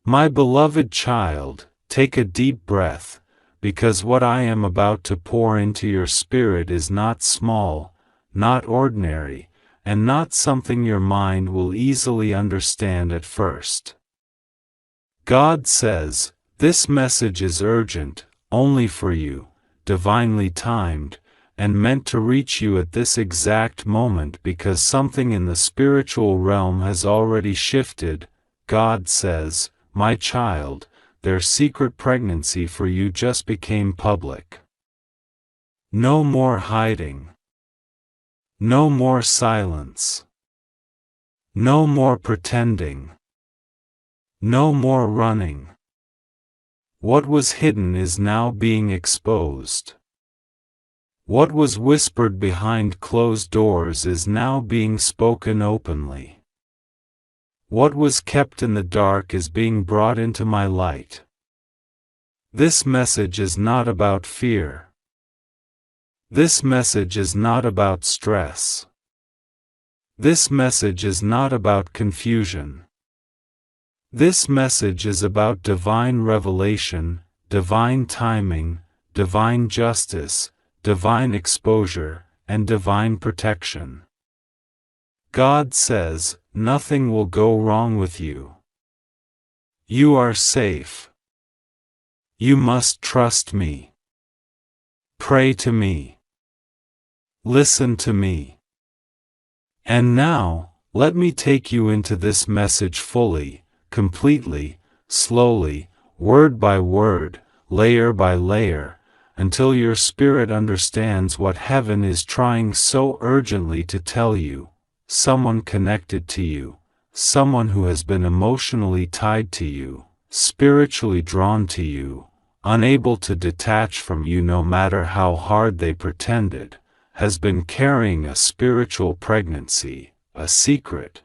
My beloved child, take a deep breath, because what I am about to pour into your spirit is not small, not ordinary, and not something your mind will easily understand at first. God says, this message is urgent, only for you, divinely timed, and meant to reach you at this exact moment because something in the spiritual realm has already shifted. God says, my child, their secret pregnancy for you just became public. No more hiding. No more silence. No more pretending. No more running. What was hidden is now being exposed. What was whispered behind closed doors is now being spoken openly. What was kept in the dark is being brought into my light. This message is not about fear. This message is not about stress. This message is not about confusion. This message is about divine revelation, divine timing, divine justice, divine exposure, and divine protection. God says, nothing will go wrong with you. You are safe. You must trust me. Pray to me. Listen to me. And now, let me take you into this message fully, completely, slowly, word by word, layer by layer, until your spirit understands what heaven is trying so urgently to tell you. Someone connected to you, someone who has been emotionally tied to you, spiritually drawn to you, unable to detach from you no matter how hard they pretended, has been carrying a spiritual pregnancy, a secret,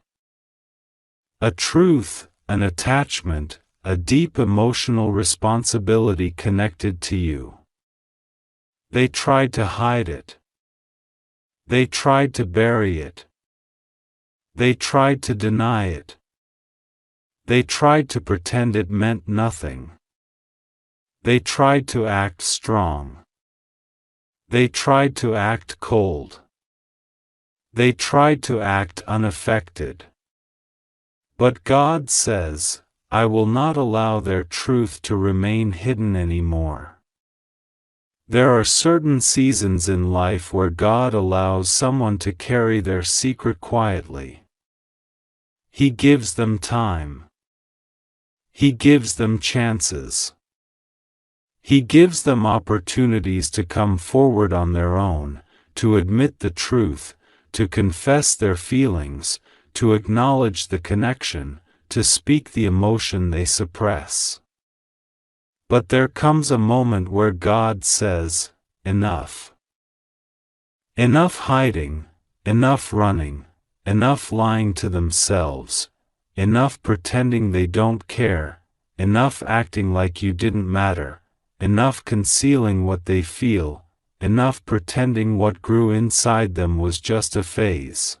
a truth, an attachment, a deep emotional responsibility connected to you. They tried to hide it. They tried to bury it. They tried to deny it. They tried to pretend it meant nothing. They tried to act strong. They tried to act cold. They tried to act unaffected. But God says, I will not allow their truth to remain hidden anymore. There are certain seasons in life where God allows someone to carry their secret quietly. He gives them time. He gives them chances. He gives them opportunities to come forward on their own, to admit the truth, to confess their feelings, to acknowledge the connection, to speak the emotion they suppress. But there comes a moment where God says, enough. Enough hiding, enough running, enough lying to themselves, enough pretending they don't care, enough acting like you didn't matter, enough concealing what they feel, enough pretending what grew inside them was just a phase.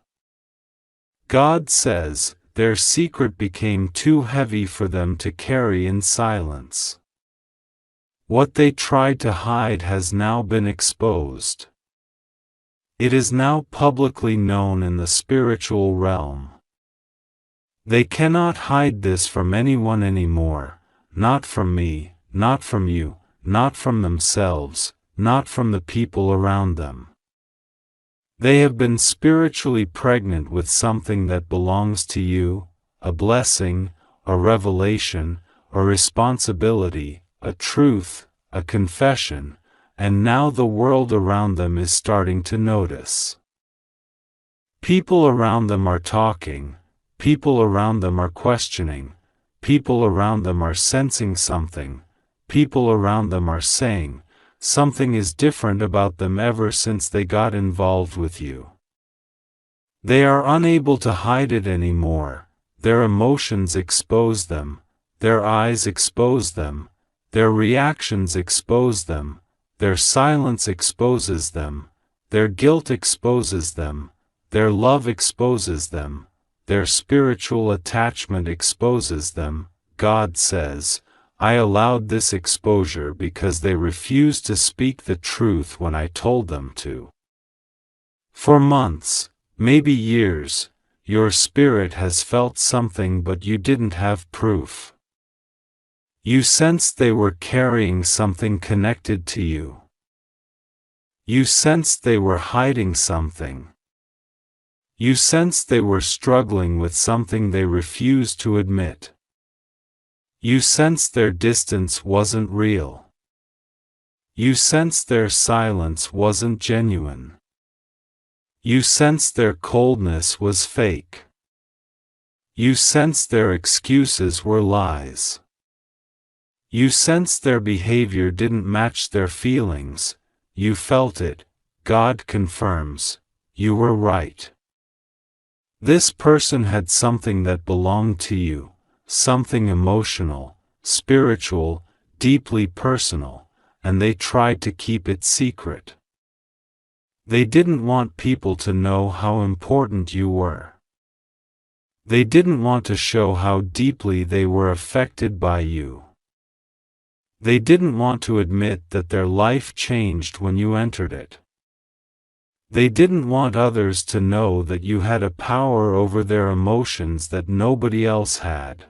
God says, their secret became too heavy for them to carry in silence. What they tried to hide has now been exposed. It is now publicly known in the spiritual realm. They cannot hide this from anyone anymore, not from me, not from you, not from themselves, not from the people around them. They have been spiritually pregnant with something that belongs to you, a blessing, a revelation, a responsibility, a truth, a confession, and now the world around them is starting to notice. People around them are talking, people around them are questioning, people around them are sensing something, people around them are saying, something is different about them ever since they got involved with you. They are unable to hide it anymore, their emotions expose them, their eyes expose them, their reactions expose them, their silence exposes them, their guilt exposes them, their love exposes them, their spiritual attachment exposes them, God says, I allowed this exposure because they refused to speak the truth when I told them to. For months, maybe years, your spirit has felt something but you didn't have proof. You sensed they were carrying something connected to you. You sensed they were hiding something. You sensed they were struggling with something they refused to admit. You sensed their distance wasn't real. You sensed their silence wasn't genuine. You sensed their coldness was fake. You sensed their excuses were lies. You sensed their behavior didn't match their feelings. You felt it. God confirms, you were right. This person had something that belonged to you, something emotional, spiritual, deeply personal, and they tried to keep it secret. They didn't want people to know how important you were. They didn't want to show how deeply they were affected by you. They didn't want to admit that their life changed when you entered it. They didn't want others to know that you had a power over their emotions that nobody else had.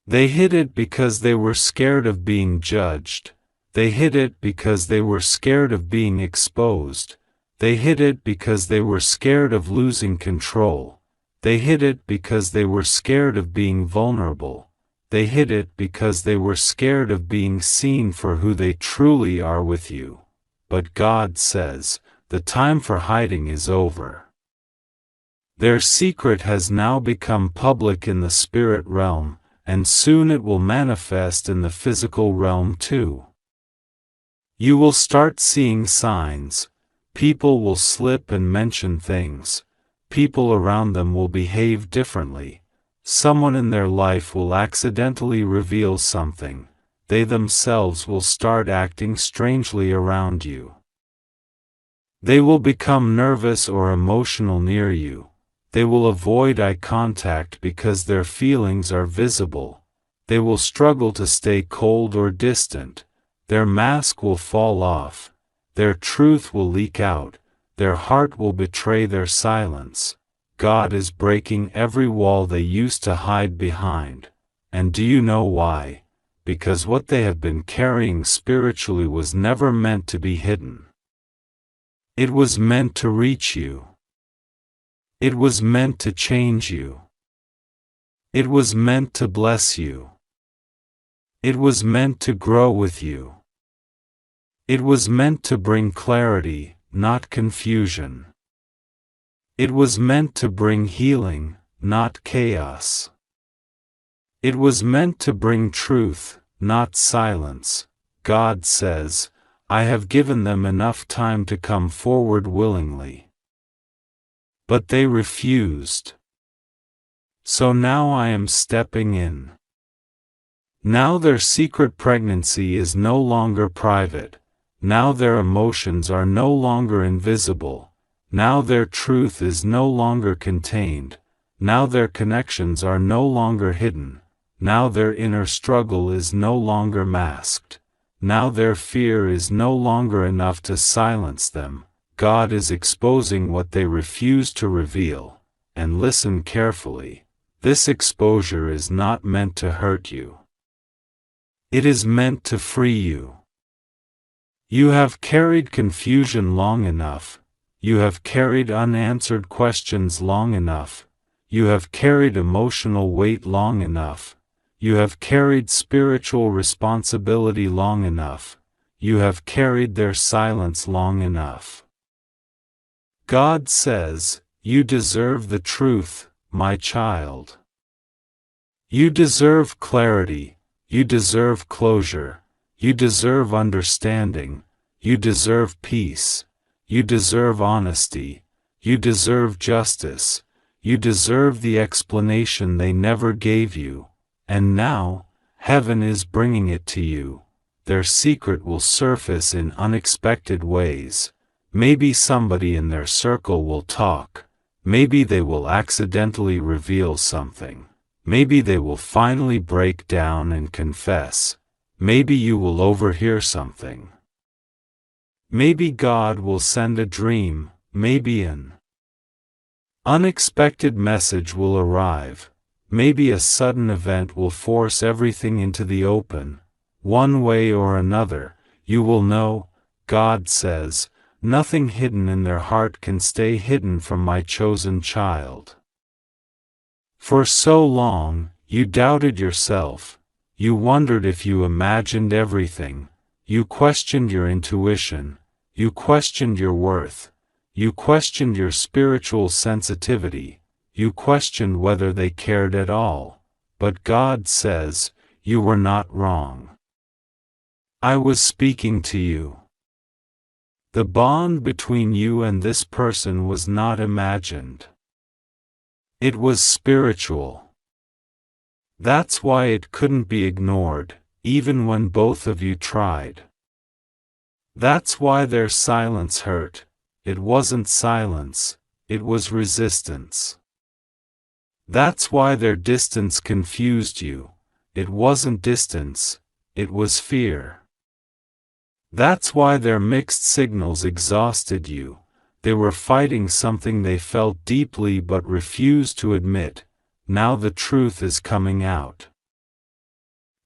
They hid it because they were scared of being judged. They hid it because they were scared of being exposed. They hid it because they were scared of losing control. They hid it because they were scared of being vulnerable. They hid it because they were scared of being seen for who they truly are with you. But God says, the time for hiding is over. Their secret has now become public in the spirit realm, and soon it will manifest in the physical realm too. You will start seeing signs. People will slip and mention things. People around them will behave differently. Someone in their life will accidentally reveal something. They themselves will start acting strangely around you. They will become nervous or emotional near you. They will avoid eye contact because their feelings are visible. They will struggle to stay cold or distant. Their mask will fall off. Their truth will leak out. Their heart will betray their silence. God is breaking every wall they used to hide behind. And do you know why? Because what they have been carrying spiritually was never meant to be hidden. It was meant to reach you. It was meant to change you. It was meant to bless you. It was meant to grow with you. It was meant to bring clarity, not confusion. It was meant to bring healing, not chaos. It was meant to bring truth, not silence. God says, I have given them enough time to come forward willingly. But they refused. So now I am stepping in. Now their secret pregnancy is no longer private. Now their emotions are no longer invisible. Now their truth is no longer contained. Now their connections are no longer hidden. Now their inner struggle is no longer masked. Now their fear is no longer enough to silence them. God is exposing what they refuse to reveal. And listen carefully. This exposure is not meant to hurt you. It is meant to free you. You have carried confusion long enough. You have carried unanswered questions long enough. You have carried emotional weight long enough. You have carried spiritual responsibility long enough. You have carried their silence long enough. God says, you deserve the truth, my child. You deserve clarity. You deserve closure. You deserve understanding. You deserve peace. You deserve honesty. You deserve justice. You deserve the explanation they never gave you. And now, heaven is bringing it to you. Their secret will surface in unexpected ways. Maybe somebody in their circle will talk. Maybe they will accidentally reveal something. Maybe they will finally break down and confess. Maybe you will overhear something. Maybe God will send a dream, maybe an unexpected message will arrive. Maybe a sudden event will force everything into the open. One way or another, you will know, God says, nothing hidden in their heart can stay hidden from my chosen child. For so long, you doubted yourself. You wondered if you imagined everything. You questioned your intuition. You questioned your worth. You questioned your spiritual sensitivity. You questioned whether they cared at all. But God says, you were not wrong. I was speaking to you. The bond between you and this person was not imagined. It was spiritual. That's why it couldn't be ignored, even when both of you tried. That's why their silence hurt. It wasn't silence, it was resistance. That's why their distance confused you. It wasn't distance, it was fear. That's why their mixed signals exhausted you. They were fighting something they felt deeply but refused to admit. Now the truth is coming out.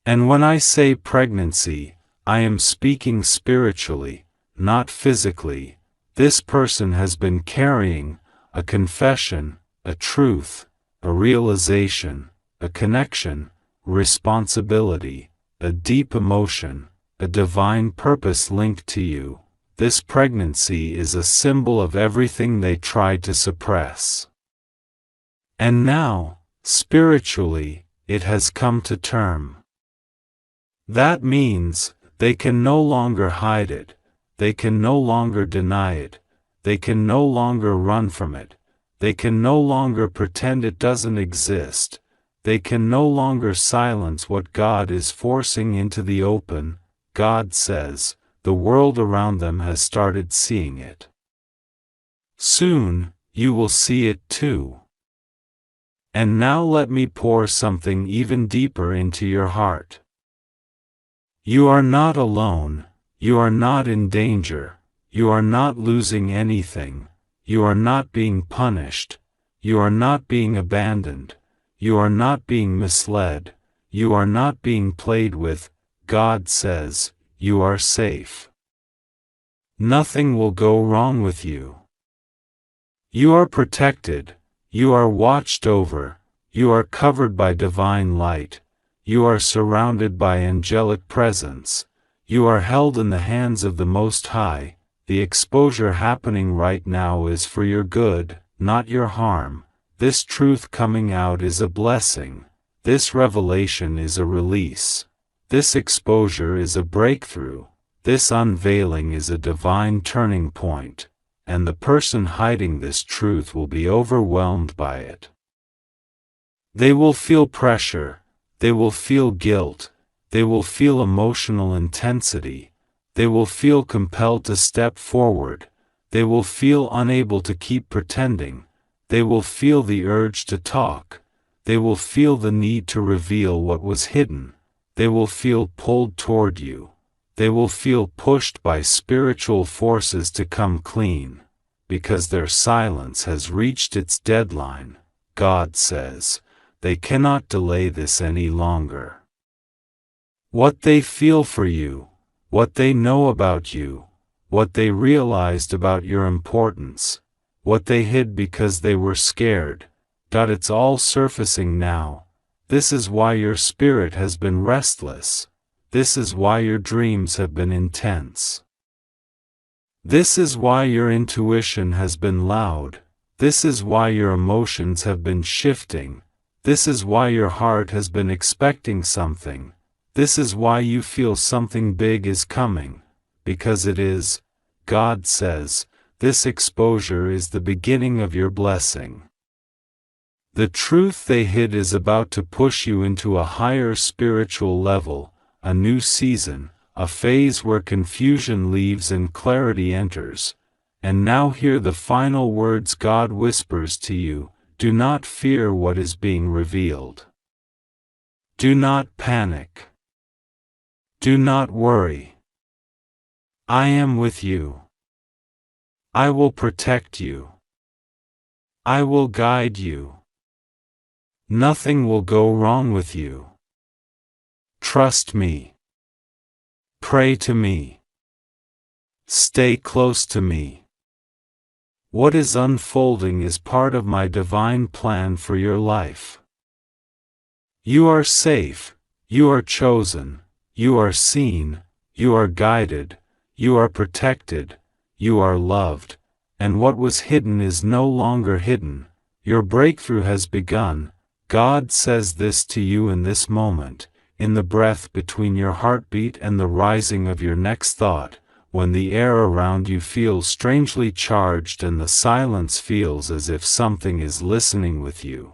And when I say pregnancy, I am speaking spiritually, not physically. This person has been carrying a confession, a truth, a realization, a connection, responsibility, a deep emotion, a divine purpose linked to you. This pregnancy is a symbol of everything they tried to suppress. And now, spiritually, it has come to term. That means, they can no longer hide it, they can no longer deny it, they can no longer run from it, they can no longer pretend it doesn't exist, they can no longer silence what God is forcing into the open. God says, the world around them has started seeing it. Soon, you will see it too. And now let me pour something even deeper into your heart. You are not alone, you are not in danger, you are not losing anything, you are not being punished, you are not being abandoned, you are not being misled, you are not being played with. God says, you are safe. Nothing will go wrong with you. You are protected, you are watched over, you are covered by divine light, you are surrounded by angelic presence, you are held in the hands of the Most High. The exposure happening right now is for your good, not your harm. This truth coming out is a blessing. This revelation is a release. This exposure is a breakthrough. This unveiling is a divine turning point, and the person hiding this truth will be overwhelmed by it. They will feel pressure, they will feel guilt, they will feel emotional intensity, they will feel compelled to step forward, they will feel unable to keep pretending, they will feel the urge to talk, they will feel the need to reveal what was hidden. They will feel pulled toward you. They will feel pushed by spiritual forces to come clean, because their silence has reached its deadline. God says, they cannot delay this any longer. What they feel for you, what they know about you, what they realized about your importance, what they hid because they were scared, it's all surfacing now. This is why your spirit has been restless. This is why your dreams have been intense. This is why your intuition has been loud. This is why your emotions have been shifting. This is why your heart has been expecting something. This is why you feel something big is coming. Because it is, God says, this exposure is the beginning of your blessing. The truth they hid is about to push you into a higher spiritual level, a new season, a phase where confusion leaves and clarity enters. And now hear the final words God whispers to you: do not fear what is being revealed. Do not panic. Do not worry. I am with you. I will protect you. I will guide you. Nothing will go wrong with you. Trust me. Pray to me. Stay close to me. What is unfolding is part of my divine plan for your life. You are safe, you are chosen, you are seen, you are guided, you are protected, you are loved, and what was hidden is no longer hidden. Your breakthrough has begun. God says this to you in this moment, in the breath between your heartbeat and the rising of your next thought, when the air around you feels strangely charged and the silence feels as if something is listening with you.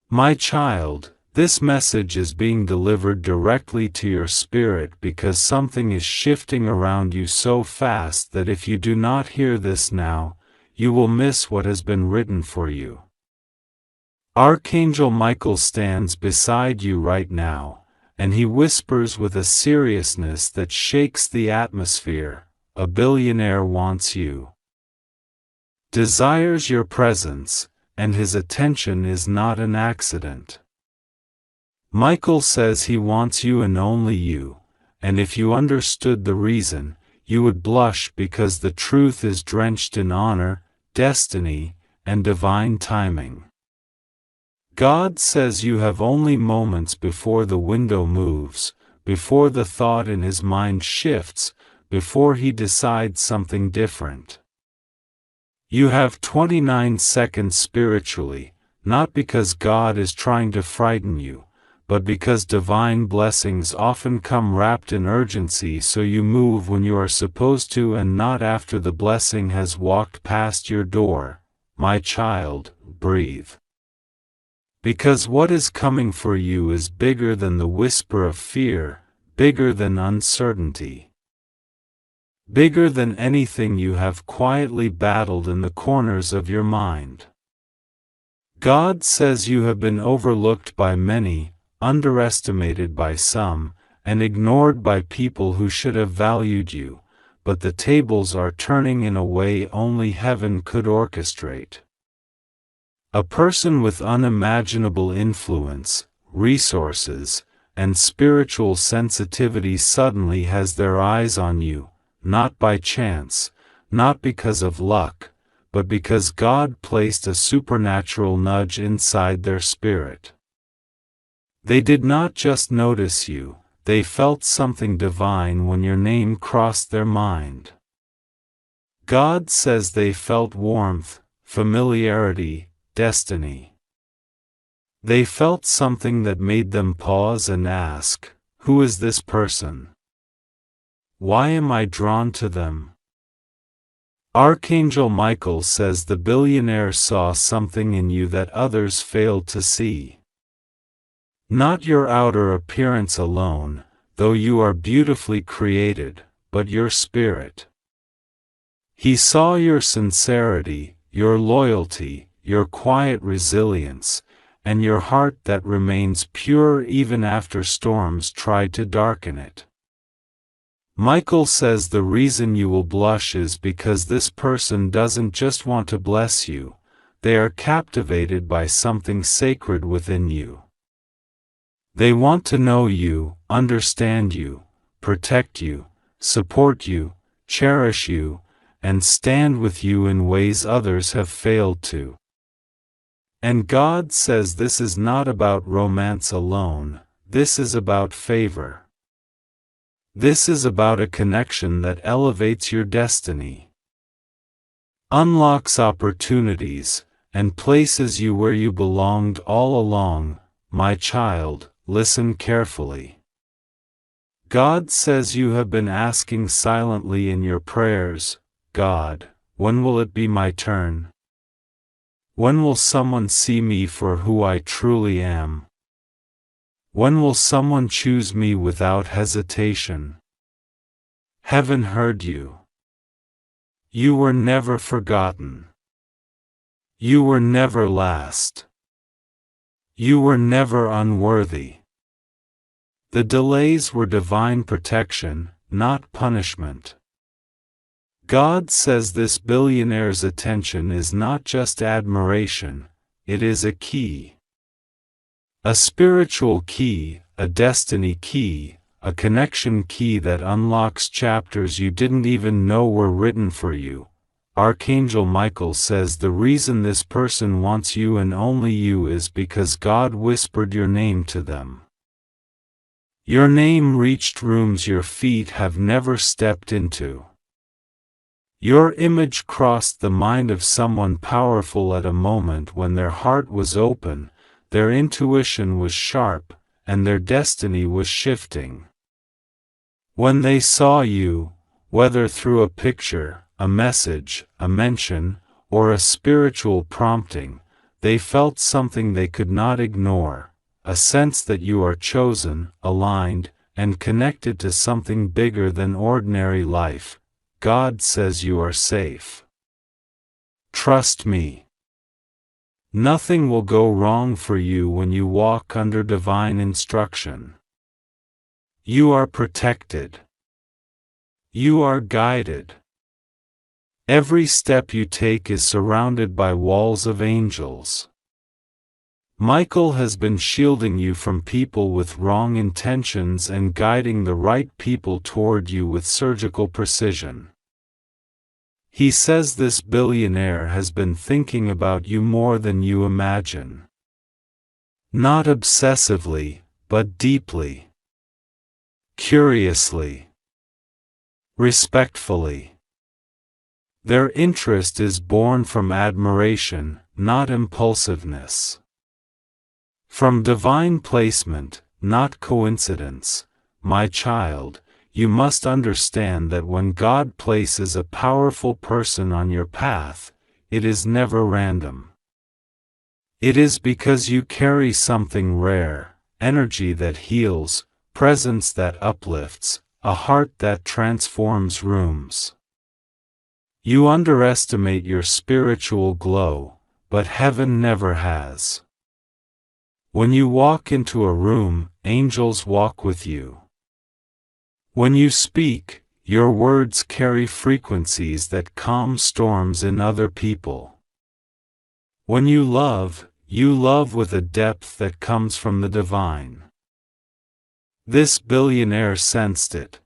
My child, this message is being delivered directly to your spirit because something is shifting around you so fast that if you do not hear this now, you will miss what has been written for you. Archangel Michael stands beside you right now, and he whispers with a seriousness that shakes the atmosphere, "A billionaire wants you. Desires your presence, and his attention is not an accident." Michael says he wants you and only you, and if you understood the reason, you would blush because the truth is drenched in honor, destiny, and divine timing. God says you have only moments before the window moves, before the thought in his mind shifts, before he decides something different. You have 29 seconds spiritually, not because God is trying to frighten you, but because divine blessings often come wrapped in urgency, so you move when you are supposed to and not after the blessing has walked past your door. My child, breathe. Because what is coming for you is bigger than the whisper of fear, bigger than uncertainty. Bigger than anything you have quietly battled in the corners of your mind. God says you have been overlooked by many, underestimated by some, and ignored by people who should have valued you, but the tables are turning in a way only heaven could orchestrate. A person with unimaginable influence, resources, and spiritual sensitivity suddenly has their eyes on you, not by chance, not because of luck, but because God placed a supernatural nudge inside their spirit. They did not just notice you, they felt something divine when your name crossed their mind. God says they felt warmth, familiarity, destiny. They felt something that made them pause and ask, "Who is this person? Why am I drawn to them?" Archangel Michael says the billionaire saw something in you that others failed to see. Not your outer appearance alone, though you are beautifully created, but your spirit. He saw your sincerity, your loyalty, your quiet resilience, and your heart that remains pure even after storms try to darken it. Michael says the reason you will blush is because this person doesn't just want to bless you, they are captivated by something sacred within you. They want to know you, understand you, protect you, support you, cherish you, and stand with you in ways others have failed to. And God says this is not about romance alone, this is about favor. This is about a connection that elevates your destiny, unlocks opportunities, and places you where you belonged all along. My child, listen carefully. God says you have been asking silently in your prayers, "God, when will it be my turn? When will someone see me for who I truly am? When will someone choose me without hesitation?" Heaven heard you. You were never forgotten. You were never last. You were never unworthy. The delays were divine protection, not punishment. God says this billionaire's attention is not just admiration, it is a key. A spiritual key, a destiny key, a connection key that unlocks chapters you didn't even know were written for you. Archangel Michael says the reason this person wants you and only you is because God whispered your name to them. Your name reached rooms your feet have never stepped into. Your image crossed the mind of someone powerful at a moment when their heart was open, their intuition was sharp, and their destiny was shifting. When they saw you, whether through a picture, a message, a mention, or a spiritual prompting, they felt something they could not ignore, a sense that you are chosen, aligned, and connected to something bigger than ordinary life. God says you are safe. Trust me. Nothing will go wrong for you when you walk under divine instruction. You are protected. You are guided. Every step you take is surrounded by walls of angels. Michael has been shielding you from people with wrong intentions and guiding the right people toward you with surgical precision. He says this billionaire has been thinking about you more than you imagine. Not obsessively, but deeply. Curiously. Respectfully. Their interest is born from admiration, not impulsiveness. From divine placement, not coincidence. My child, you must understand that when God places a powerful person on your path, it is never random. It is because you carry something rare, energy that heals, presence that uplifts, a heart that transforms rooms. You underestimate your spiritual glow, but heaven never has. When you walk into a room, angels walk with you. When you speak, your words carry frequencies that calm storms in other people. When you love with a depth that comes from the divine. This billionaire sensed it.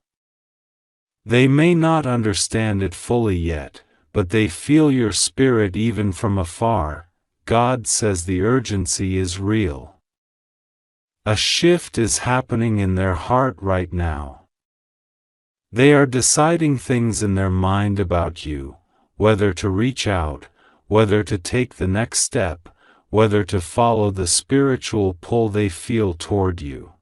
They may not understand it fully yet, but they feel your spirit even from afar. God says the urgency is real. A shift is happening in their heart right now. They are deciding things in their mind about you, whether to reach out, whether to take the next step, whether to follow the spiritual pull they feel toward you.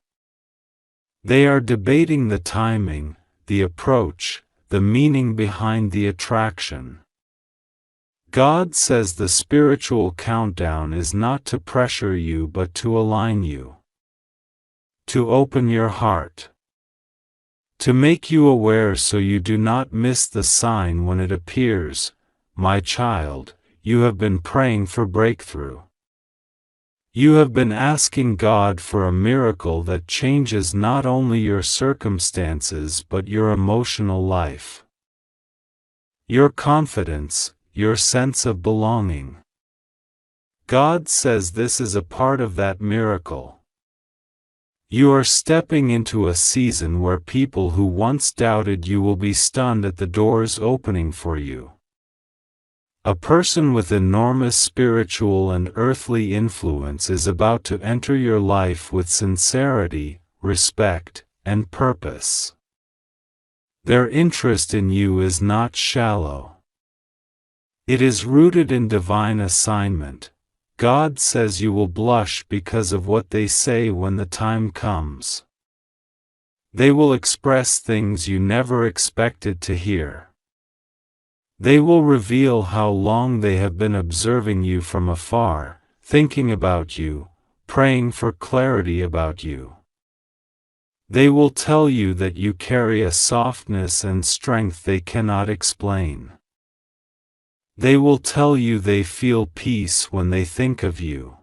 They are debating the timing, the approach, the meaning behind the attraction. God says the spiritual countdown is not to pressure you but to align you. To open your heart. To make you aware so you do not miss the sign when it appears. My child, you have been praying for breakthrough. You have been asking God for a miracle that changes not only your circumstances but your emotional life. Your confidence, your sense of belonging. God says this is a part of that miracle. You are stepping into a season where people who once doubted you will be stunned at the doors opening for you. A person with enormous spiritual and earthly influence is about to enter your life with sincerity, respect, and purpose. Their interest in you is not shallow. It is rooted in divine assignment. God says you will blush because of what they say when the time comes. They will express things you never expected to hear. They will reveal how long they have been observing you from afar, thinking about you, praying for clarity about you. They will tell you that you carry a softness and strength they cannot explain. They will tell you they feel peace when they think of you.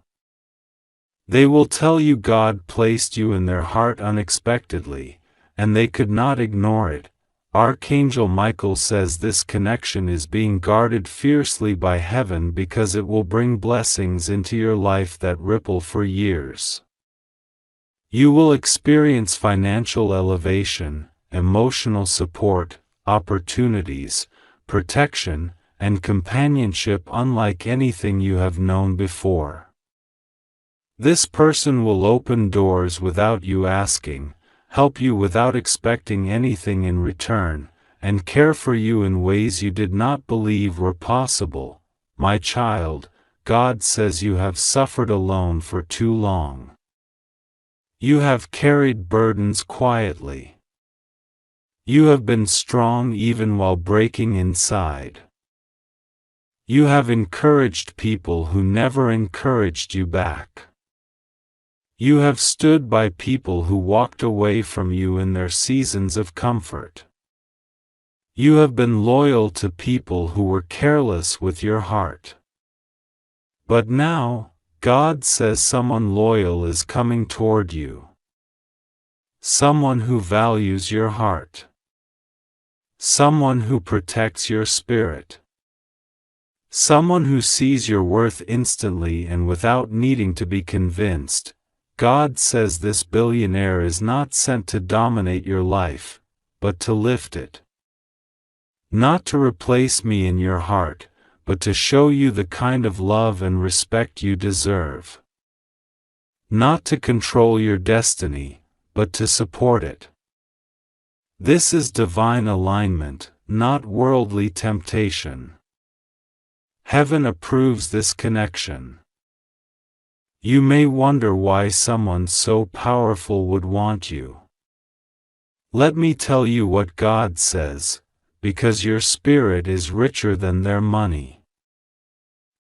They will tell you God placed you in their heart unexpectedly, and they could not ignore it. Archangel Michael says this connection is being guarded fiercely by heaven because it will bring blessings into your life that ripple for years. You will experience financial elevation, emotional support, opportunities, protection, and companionship unlike anything you have known before. This person will open doors without you asking, help you without expecting anything in return, and care for you in ways you did not believe were possible. My child, God says you have suffered alone for too long. You have carried burdens quietly. You have been strong even while breaking inside. You have encouraged people who never encouraged you back. You have stood by people who walked away from you in their seasons of comfort. You have been loyal to people who were careless with your heart. But now, God says someone loyal is coming toward you. Someone who values your heart. Someone who protects your spirit. Someone who sees your worth instantly and without needing to be convinced. God says this billionaire is not sent to dominate your life, but to lift it. Not to replace me in your heart, but to show you the kind of love and respect you deserve. Not to control your destiny, but to support it. This is divine alignment, not worldly temptation. Heaven approves this connection. You may wonder why someone so powerful would want you. Let me tell you what God says, because your spirit is richer than their money.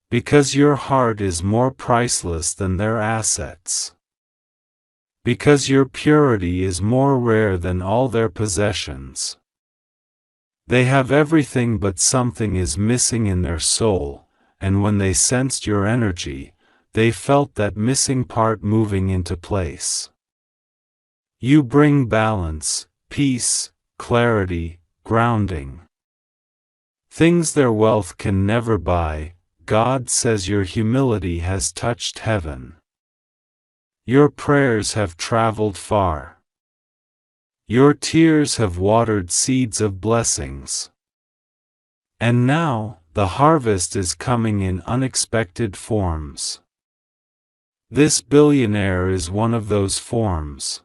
Because your heart is more priceless than their assets. Because your purity is more rare than all their possessions. They have everything but something is missing in their soul, and when they sensed your energy, they felt that missing part moving into place. You bring balance, peace, clarity, grounding. Things their wealth can never buy. God says your humility has touched heaven. Your prayers have traveled far. Your tears have watered seeds of blessings. And now, the harvest is coming in unexpected forms. This billionaire is one of those forms.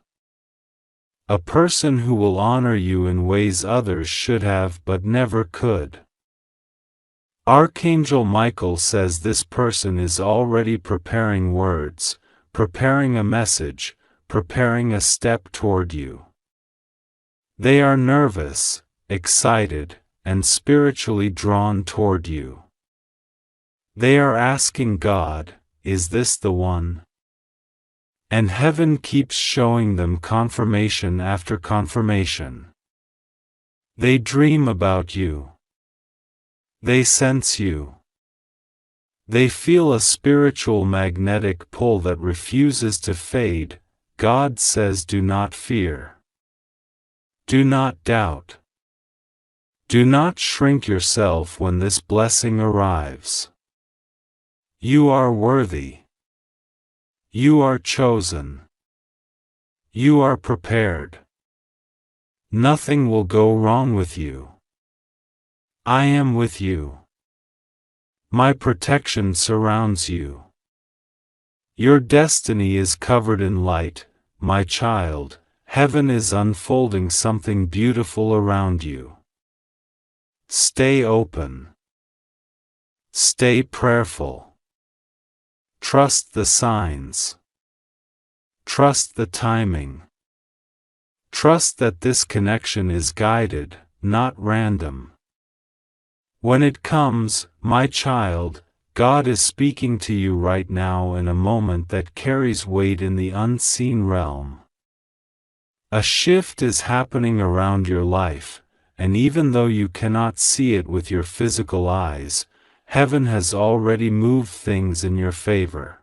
A person who will honor you in ways others should have but never could. Archangel Michael says this person is already preparing words, preparing a message, preparing a step toward you. They are nervous, excited, and spiritually drawn toward you. They are asking God, is this the one? And heaven keeps showing them confirmation after confirmation. They dream about you. They sense you. They feel a spiritual magnetic pull that refuses to fade. God says do not fear. Do not doubt. Do not shrink yourself when this blessing arrives. You are worthy. You are chosen. You are prepared. Nothing will go wrong with you. I am with you. My protection surrounds you. Your destiny is covered in light, my child. Heaven is unfolding something beautiful around you. Stay open. Stay prayerful. Trust the signs. Trust the timing. Trust that this connection is guided, not random. When it comes, my child, God is speaking to you right now in a moment that carries weight in the unseen realm. A shift is happening around your life, and even though you cannot see it with your physical eyes, heaven has already moved things in your favor.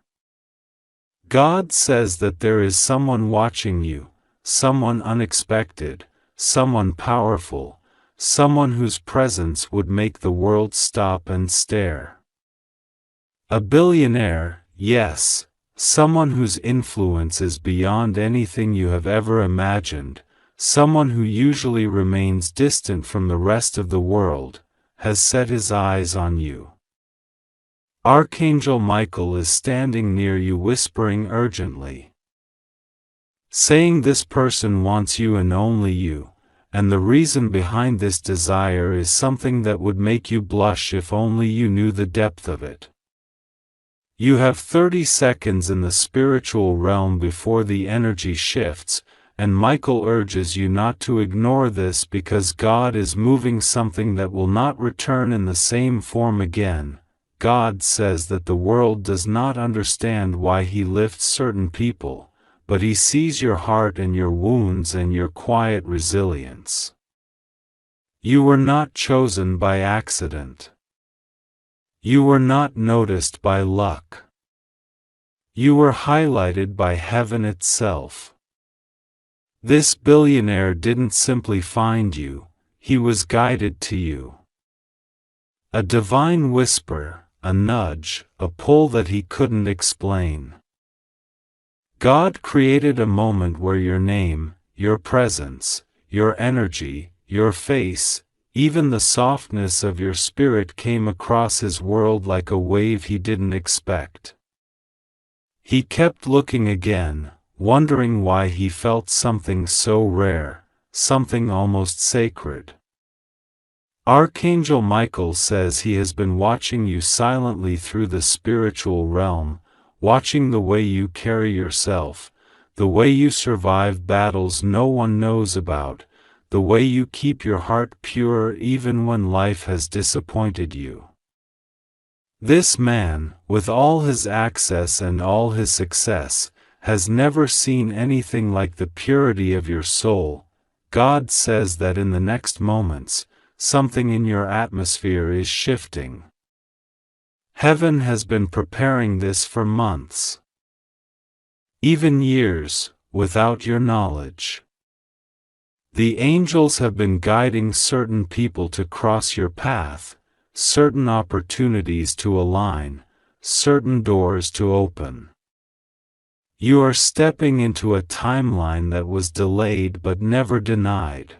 God says that there is someone watching you, someone unexpected, someone powerful, someone whose presence would make the world stop and stare. A billionaire, yes, someone whose influence is beyond anything you have ever imagined, someone who usually remains distant from the rest of the world, has set his eyes on you. Archangel Michael is standing near you whispering urgently, saying this person wants you and only you, and the reason behind this desire is something that would make you blush if only you knew the depth of it. You have 30 seconds in the spiritual realm before the energy shifts, and Michael urges you not to ignore this because God is moving something that will not return in the same form again. God says that the world does not understand why He lifts certain people, but He sees your heart and your wounds and your quiet resilience. You were not chosen by accident. You were not noticed by luck. You were highlighted by heaven itself. This billionaire didn't simply find you, he was guided to you. A divine whisper, a nudge, a pull that he couldn't explain. God created a moment where your name, your presence, your energy, your face, even the softness of your spirit came across his world like a wave he didn't expect. He kept looking again, wondering why he felt something so rare, something almost sacred. Archangel Michael says he has been watching you silently through the spiritual realm, watching the way you carry yourself, the way you survive battles no one knows about, the way you keep your heart pure even when life has disappointed you. This man, with all his access and all his success, has never seen anything like the purity of your soul. God says that in the next moments, something in your atmosphere is shifting. Heaven has been preparing this for months. Even years, without your knowledge. The angels have been guiding certain people to cross your path, certain opportunities to align, certain doors to open. You are stepping into a timeline that was delayed but never denied.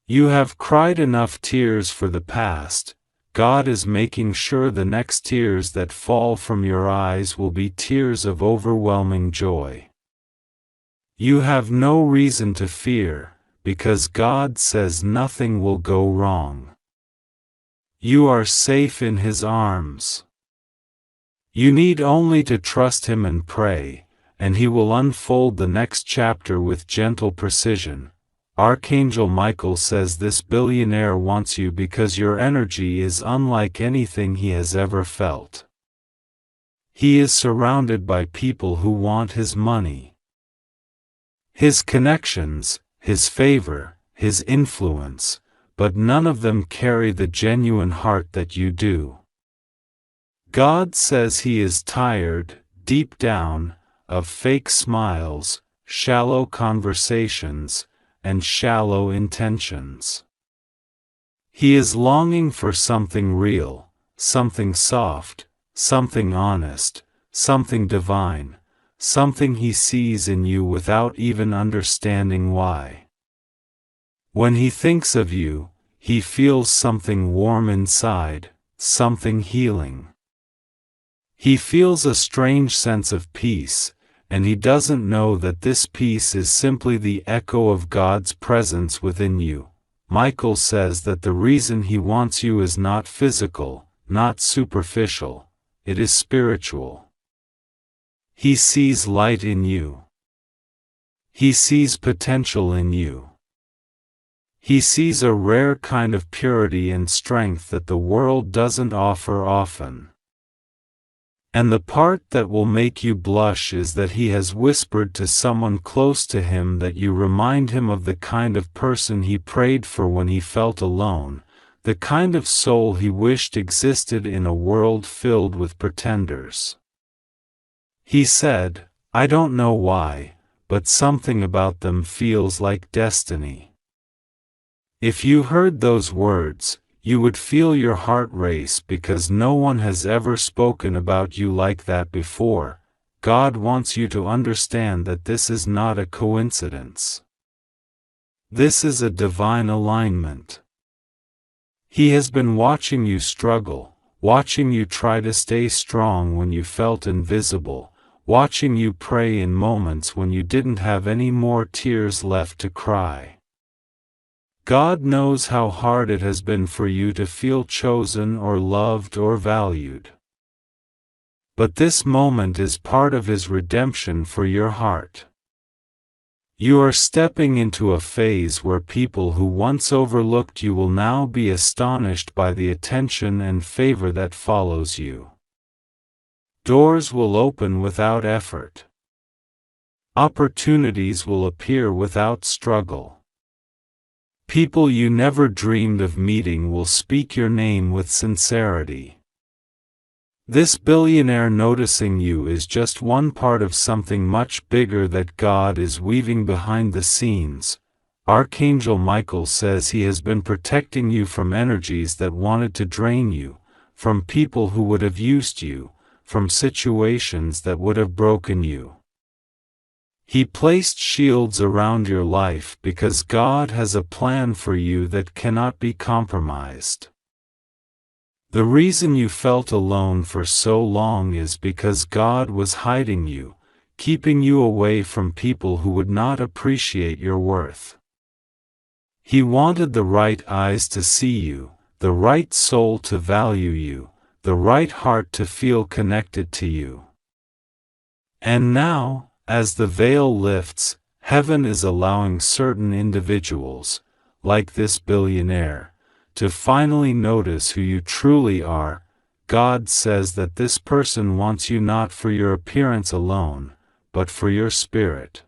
You have cried enough tears for the past. God is making sure the next tears that fall from your eyes will be tears of overwhelming joy. You have no reason to fear, because God says nothing will go wrong. You are safe in His arms. You need only to trust Him and pray, and He will unfold the next chapter with gentle precision. Archangel Michael says this billionaire wants you because your energy is unlike anything he has ever felt. He is surrounded by people who want his money, his connections, his favor, his influence, but none of them carry the genuine heart that you do. God says He is tired, deep down, of fake smiles, shallow conversations, and shallow intentions. He is longing for something real, something soft, something honest, something divine, something He sees in you without even understanding why. When He thinks of you, He feels something warm inside, something healing. He feels a strange sense of peace, and he doesn't know that this peace is simply the echo of God's presence within you. Michael says that the reason he wants you is not physical, not superficial, it is spiritual. He sees light in you. He sees potential in you. He sees a rare kind of purity and strength that the world doesn't offer often. And the part that will make you blush is that he has whispered to someone close to him that you remind him of the kind of person he prayed for when he felt alone, the kind of soul he wished existed in a world filled with pretenders. He said, "I don't know why, but something about them feels like destiny." If you heard those words, you would feel your heart race because no one has ever spoken about you like that before. God wants you to understand that this is not a coincidence. This is a divine alignment. He has been watching you struggle, watching you try to stay strong when you felt invisible, watching you pray in moments when you didn't have any more tears left to cry. God knows how hard it has been for you to feel chosen or loved or valued. But this moment is part of His redemption for your heart. You are stepping into a phase where people who once overlooked you will now be astonished by the attention and favor that follows you. Doors will open without effort. Opportunities will appear without struggle. People you never dreamed of meeting will speak your name with sincerity. This billionaire noticing you is just one part of something much bigger that God is weaving behind the scenes. Archangel Michael says he has been protecting you from energies that wanted to drain you, from people who would have used you, from situations that would have broken you. He placed shields around your life because God has a plan for you that cannot be compromised. The reason you felt alone for so long is because God was hiding you, keeping you away from people who would not appreciate your worth. He wanted the right eyes to see you, the right soul to value you, the right heart to feel connected to you. And now, as the veil lifts, heaven is allowing certain individuals, like this billionaire, to finally notice who you truly are. God says that this person wants you not for your appearance alone, but for your spirit.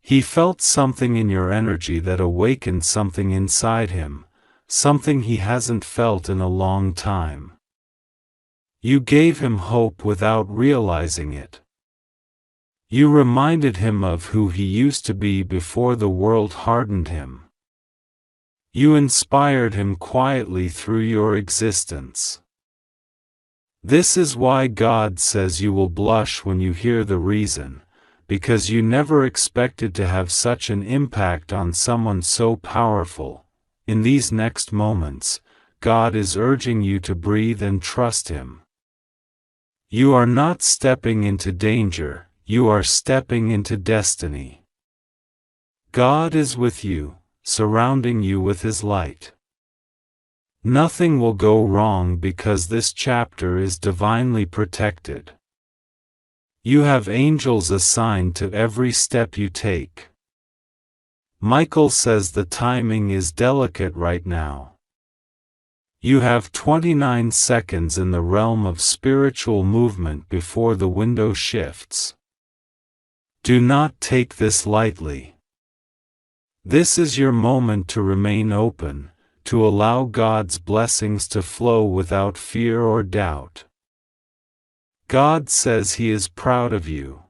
He felt something in your energy that awakened something inside him, something he hasn't felt in a long time. You gave him hope without realizing it. You reminded him of who he used to be before the world hardened him. You inspired him quietly through your existence. This is why God says you will blush when you hear the reason, because you never expected to have such an impact on someone so powerful. In these next moments, God is urging you to breathe and trust Him. You are not stepping into danger, you are stepping into destiny. God is with you, surrounding you with His light. Nothing will go wrong because this chapter is divinely protected. You have angels assigned to every step you take. Michael says the timing is delicate right now. You have 29 seconds in the realm of spiritual movement before the window shifts. Do not take this lightly. This is your moment to remain open, to allow God's blessings to flow without fear or doubt. God says He is proud of you.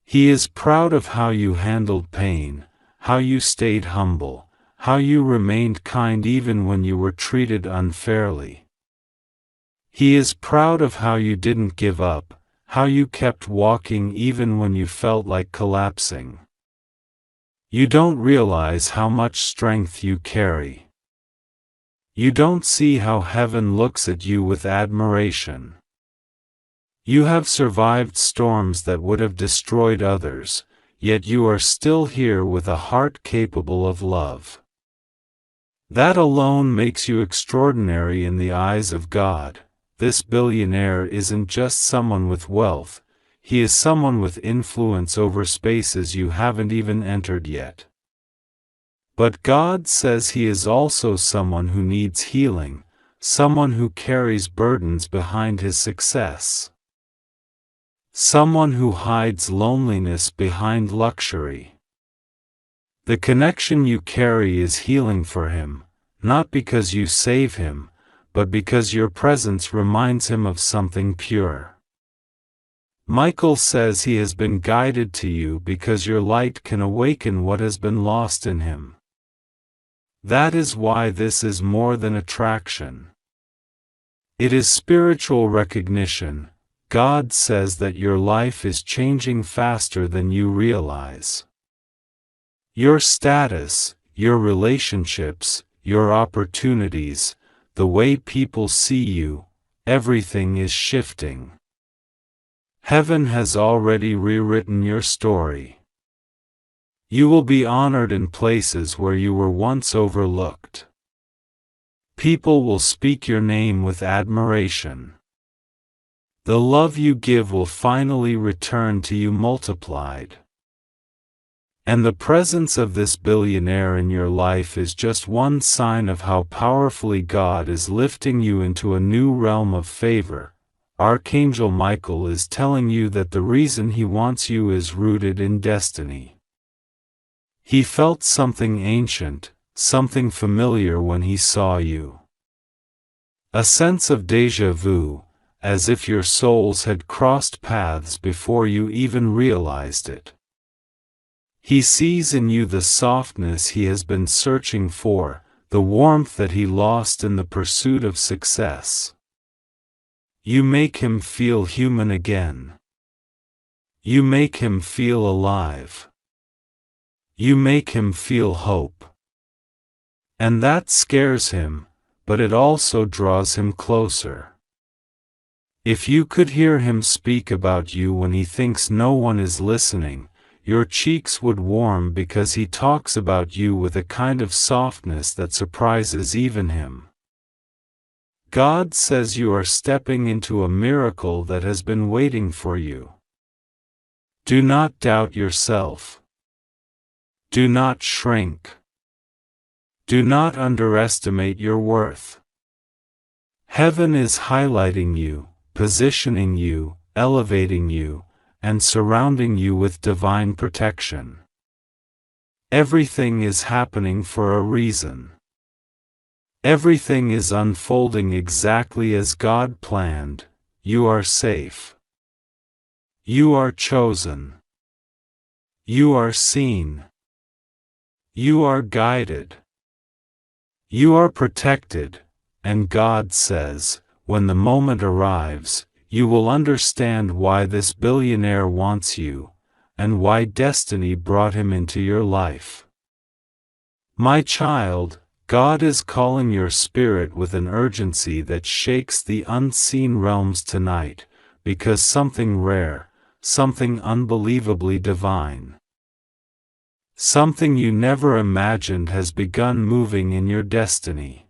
He is proud of how you handled pain, how you stayed humble, how you remained kind even when you were treated unfairly. He is proud of how you didn't give up, how you kept walking even when you felt like collapsing. You don't realize how much strength you carry. You don't see how heaven looks at you with admiration. You have survived storms that would have destroyed others, yet you are still here with a heart capable of love. That alone makes you extraordinary in the eyes of God. This billionaire isn't just someone with wealth, he is someone with influence over spaces you haven't even entered yet. But God says he is also someone who needs healing, someone who carries burdens behind his success. Someone who hides loneliness behind luxury. The connection you carry is healing for him, not because you save him, but because your presence reminds him of something pure. Michael says he has been guided to you because your light can awaken what has been lost in him. That is why this is more than attraction. It is spiritual recognition. God says that your life is changing faster than you realize. Your status, your relationships, your opportunities, the way people see you, everything is shifting. Heaven has already rewritten your story. You will be honored in places where you were once overlooked. People will speak your name with admiration. The love you give will finally return to you multiplied. And the presence of this billionaire in your life is just one sign of how powerfully God is lifting you into a new realm of favor. Archangel Michael is telling you that the reason he wants you is rooted in destiny. He felt something ancient, something familiar when he saw you. A sense of déjà vu, as if your souls had crossed paths before you even realized it. He sees in you the softness he has been searching for, the warmth that he lost in the pursuit of success. You make him feel human again. You make him feel alive. You make him feel hope. And that scares him, but it also draws him closer. If you could hear him speak about you when he thinks no one is listening, your cheeks would warm because he talks about you with a kind of softness that surprises even him. God says you are stepping into a miracle that has been waiting for you. Do not doubt yourself. Do not shrink. Do not underestimate your worth. Heaven is highlighting you, positioning you, elevating you, and surrounding you with divine protection. Everything is happening for a reason. Everything is unfolding exactly as God planned. You are safe. You are chosen. You are seen. You are guided. You are protected, and God says, when the moment arrives, you will understand why this billionaire wants you, and why destiny brought him into your life. My child, God is calling your spirit with an urgency that shakes the unseen realms tonight, because something rare, something unbelievably divine, something you never imagined has begun moving in your destiny.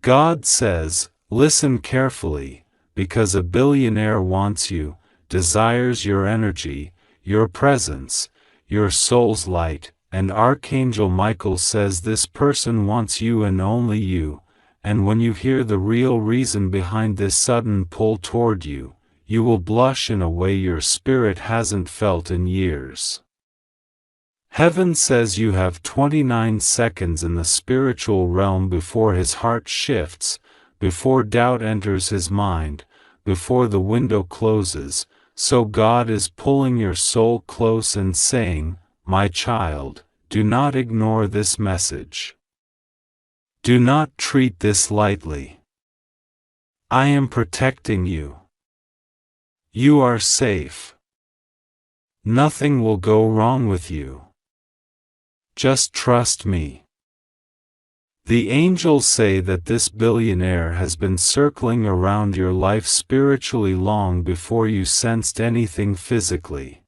God says, listen carefully, because a billionaire wants you, desires your energy, your presence, your soul's light, and Archangel Michael says this person wants you and only you, and when you hear the real reason behind this sudden pull toward you, you will blush in a way your spirit hasn't felt in years. Heaven says you have 29 seconds in the spiritual realm before his heart shifts, before doubt enters his mind, before the window closes, so God is pulling your soul close and saying, my child, do not ignore this message. Do not treat this lightly. I am protecting you. You are safe. Nothing will go wrong with you. Just trust me. The angels say that this billionaire has been circling around your life spiritually long before you sensed anything physically.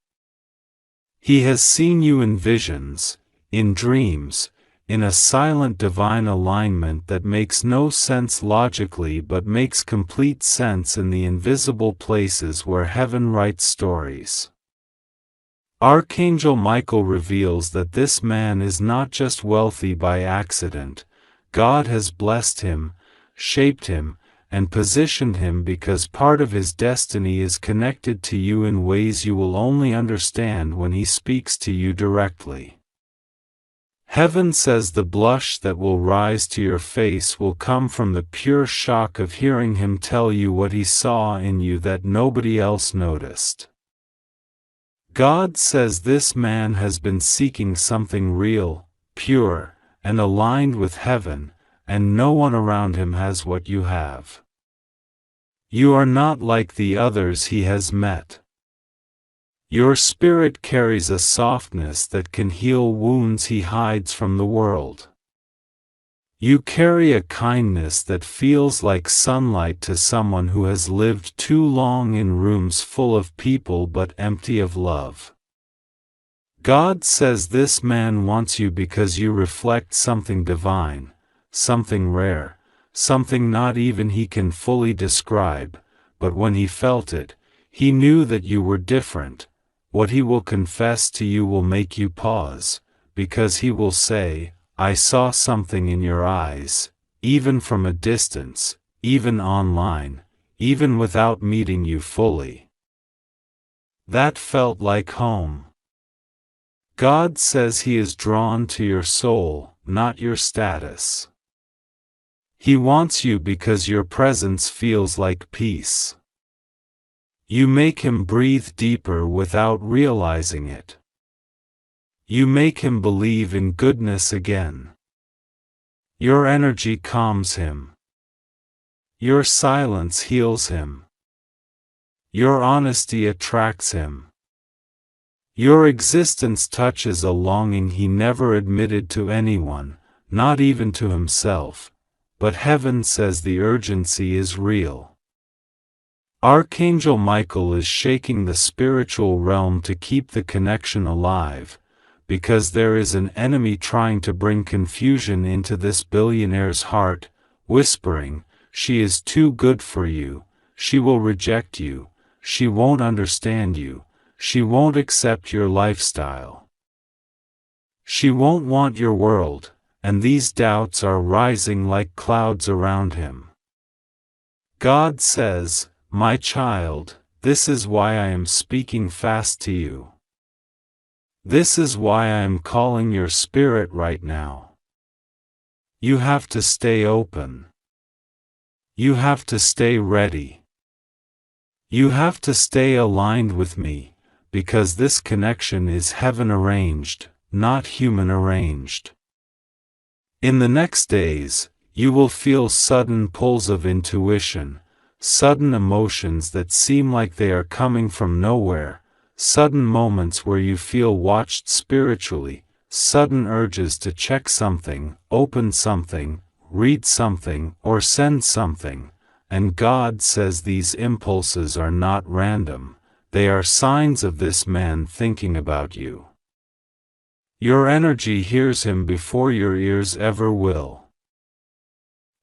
He has seen you in visions, in dreams, in a silent divine alignment that makes no sense logically but makes complete sense in the invisible places where heaven writes stories. Archangel Michael reveals that this man is not just wealthy by accident. God has blessed him, shaped him, and positioned him because part of his destiny is connected to you in ways you will only understand when he speaks to you directly. Heaven says the blush that will rise to your face will come from the pure shock of hearing him tell you what he saw in you that nobody else noticed. God says this man has been seeking something real, pure, and aligned with heaven, and no one around him has what you have. You are not like the others he has met. Your spirit carries a softness that can heal wounds he hides from the world. You carry a kindness that feels like sunlight to someone who has lived too long in rooms full of people but empty of love. God says this man wants you because you reflect something divine, something rare, something not even he can fully describe, but when he felt it, he knew that you were different. What he will confess to you will make you pause, because he will say, I saw something in your eyes, even from a distance, even online, even without meeting you fully. That felt like home. God says he is drawn to your soul, not your status. He wants you because your presence feels like peace. You make him breathe deeper without realizing it. You make him believe in goodness again. Your energy calms him. Your silence heals him. Your honesty attracts him. Your existence touches a longing he never admitted to anyone, not even to himself, but heaven says the urgency is real. Archangel Michael is shaking the spiritual realm to keep the connection alive, because there is an enemy trying to bring confusion into this billionaire's heart, whispering, she is too good for you, she will reject you, she won't understand you, she won't accept your lifestyle. She won't want your world, and these doubts are rising like clouds around him. God says, my child, this is why I am speaking fast to you. This is why I am calling your spirit right now. You have to stay open. You have to stay ready. You have to stay aligned with me, because this connection is heaven arranged, not human arranged. In the next days, you will feel sudden pulls of intuition, sudden emotions that seem like they are coming from nowhere, sudden moments where you feel watched spiritually, sudden urges to check something, open something, read something, or send something, and God says these impulses are not random, they are signs of this man thinking about you. Your energy hears him before your ears ever will.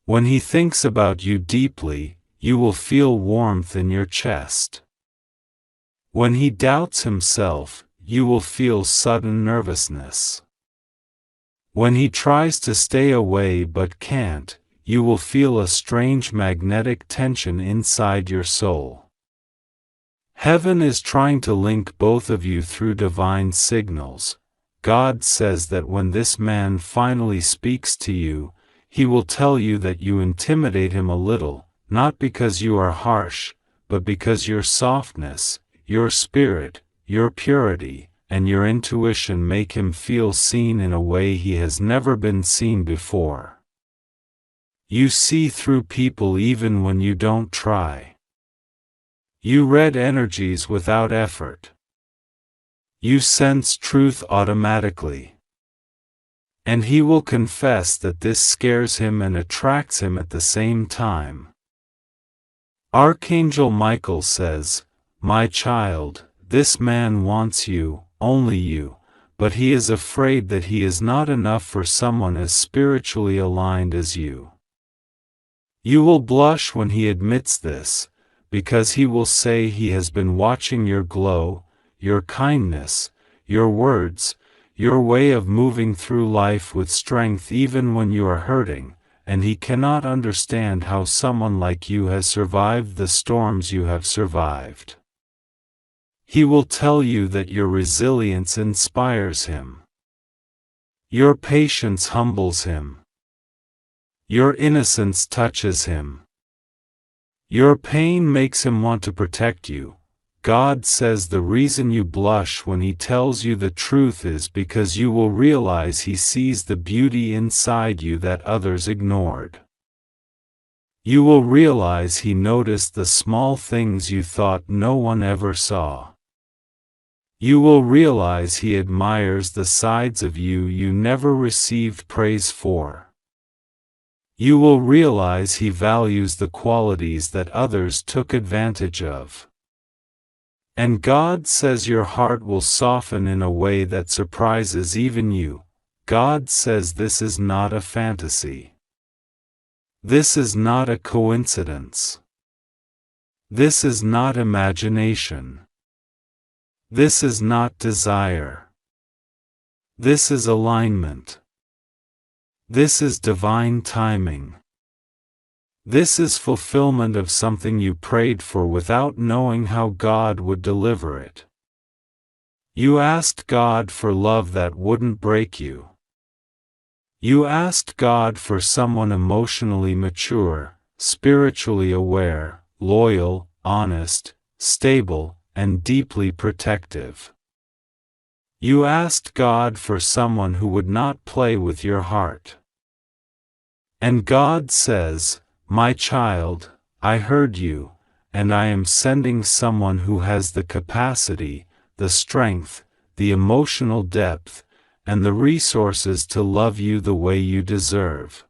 When he thinks about you deeply, you will feel warmth in your chest. When he doubts himself, you will feel sudden nervousness. When he tries to stay away but can't, you will feel a strange magnetic tension inside your soul. Heaven is trying to link both of you through divine signals. God says that when this man finally speaks to you, he will tell you that you intimidate him a little, not because you are harsh, but because your softness, your spirit, your purity, and your intuition make him feel seen in a way he has never been seen before. You see through people even when you don't try. You read energies without effort. You sense truth automatically. And he will confess that this scares him and attracts him at the same time. Archangel Michael says, my child, this man wants you, only you, but he is afraid that he is not enough for someone as spiritually aligned as you. You will blush when he admits this, because he will say he has been watching your glow, your kindness, your words, your way of moving through life with strength even when you are hurting, and he cannot understand how someone like you has survived the storms you have survived. He will tell you that your resilience inspires him. Your patience humbles him. Your innocence touches him. Your pain makes him want to protect you. God says the reason you blush when he tells you the truth is because you will realize he sees the beauty inside you that others ignored. You will realize he noticed the small things you thought no one ever saw. You will realize he admires the sides of you you never received praise for. You will realize he values the qualities that others took advantage of. And God says your heart will soften in a way that surprises even you. God says this is not a fantasy. This is not a coincidence. This is not imagination. This is not desire. This is alignment. This is divine timing. This is fulfillment of something you prayed for without knowing how God would deliver it. You asked God for love that wouldn't break you. You asked God for someone emotionally mature, spiritually aware, loyal, honest, stable, and deeply protective. You asked God for someone who would not play with your heart. And God says, "My child, I heard you, and I am sending someone who has the capacity, the strength, the emotional depth, and the resources to love you the way you deserve."